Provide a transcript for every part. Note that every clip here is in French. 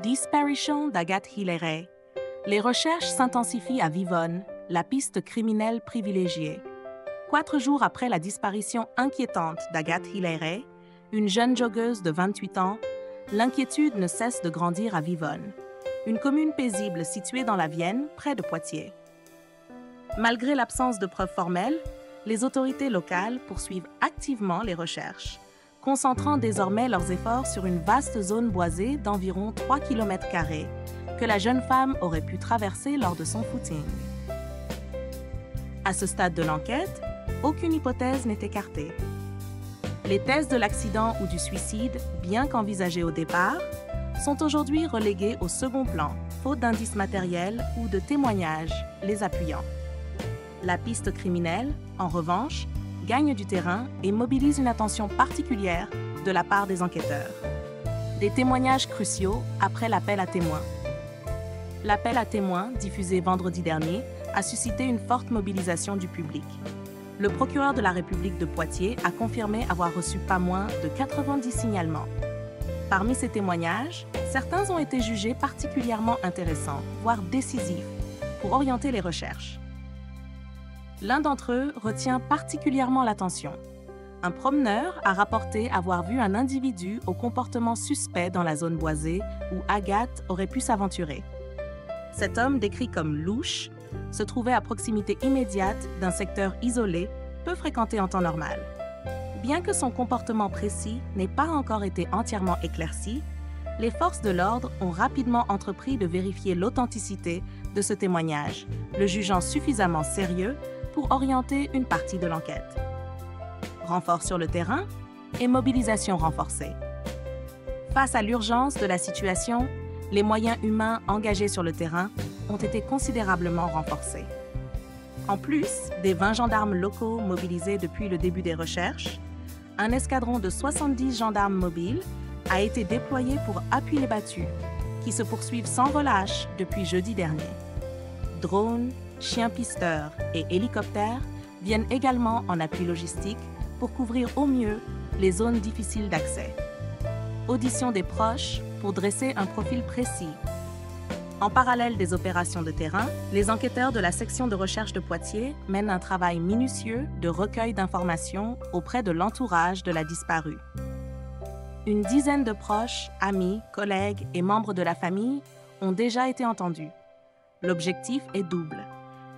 Disparition d'Agathe Hilleray. Les recherches s'intensifient à Vivonne, la piste criminelle privilégiée. 4 jours après la disparition inquiétante d'Agathe Hilleray, une jeune joggeuse de 28 ans, l'inquiétude ne cesse de grandir à Vivonne, une commune paisible située dans la Vienne, près de Poitiers. Malgré l'absence de preuves formelles, les autorités locales poursuivent activement les recherches, concentrant désormais leurs efforts sur une vaste zone boisée d'environ 3 km² que la jeune femme aurait pu traverser lors de son footing. À ce stade de l'enquête, aucune hypothèse n'est écartée. Les thèses de l'accident ou du suicide, bien qu'envisagées au départ, sont aujourd'hui reléguées au second plan, faute d'indices matériels ou de témoignages les appuyant. La piste criminelle, en revanche, gagne du terrain et mobilise une attention particulière de la part des enquêteurs. Des témoignages cruciaux après l'appel à témoins. L'appel à témoins, diffusé vendredi dernier, a suscité une forte mobilisation du public. Le procureur de la République de Poitiers a confirmé avoir reçu pas moins de 90 signalements. Parmi ces témoignages, certains ont été jugés particulièrement intéressants, voire décisifs, pour orienter les recherches. L'un d'entre eux retient particulièrement l'attention. Un promeneur a rapporté avoir vu un individu au comportement suspect dans la zone boisée où Agathe aurait pu s'aventurer. Cet homme, décrit comme louche, se trouvait à proximité immédiate d'un secteur isolé, peu fréquenté en temps normal. Bien que son comportement précis n'ait pas encore été entièrement éclairci, les forces de l'ordre ont rapidement entrepris de vérifier l'authenticité de ce témoignage, le jugeant suffisamment sérieux pour orienter une partie de l'enquête. Renfort sur le terrain et mobilisation renforcée. Face à l'urgence de la situation, les moyens humains engagés sur le terrain ont été considérablement renforcés. En plus des 20 gendarmes locaux mobilisés depuis le début des recherches, un escadron de 70 gendarmes mobiles a été déployé pour appuyer les battues, qui se poursuivent sans relâche depuis jeudi dernier. Drones, chiens pisteurs et hélicoptères viennent également en appui logistique pour couvrir au mieux les zones difficiles d'accès. Audition des proches pour dresser un profil précis. En parallèle des opérations de terrain, les enquêteurs de la section de recherche de Poitiers mènent un travail minutieux de recueil d'informations auprès de l'entourage de la disparue. Une dizaine de proches, amis, collègues et membres de la famille ont déjà été entendus. L'objectif est double: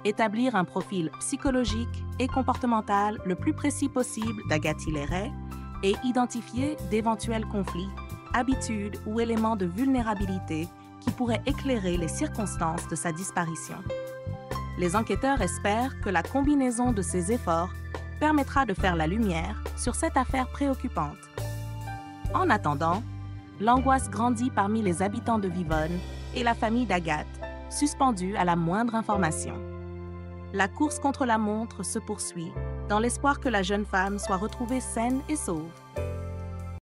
établir un profil psychologique et comportemental le plus précis possible d'Agathe Hilleray et identifier d'éventuels conflits, habitudes ou éléments de vulnérabilité qui pourraient éclairer les circonstances de sa disparition. Les enquêteurs espèrent que la combinaison de ces efforts permettra de faire la lumière sur cette affaire préoccupante. En attendant, l'angoisse grandit parmi les habitants de Vivonne et la famille d'Agathe, suspendue à la moindre information. La course contre la montre se poursuit, dans l'espoir que la jeune femme soit retrouvée saine et sauve.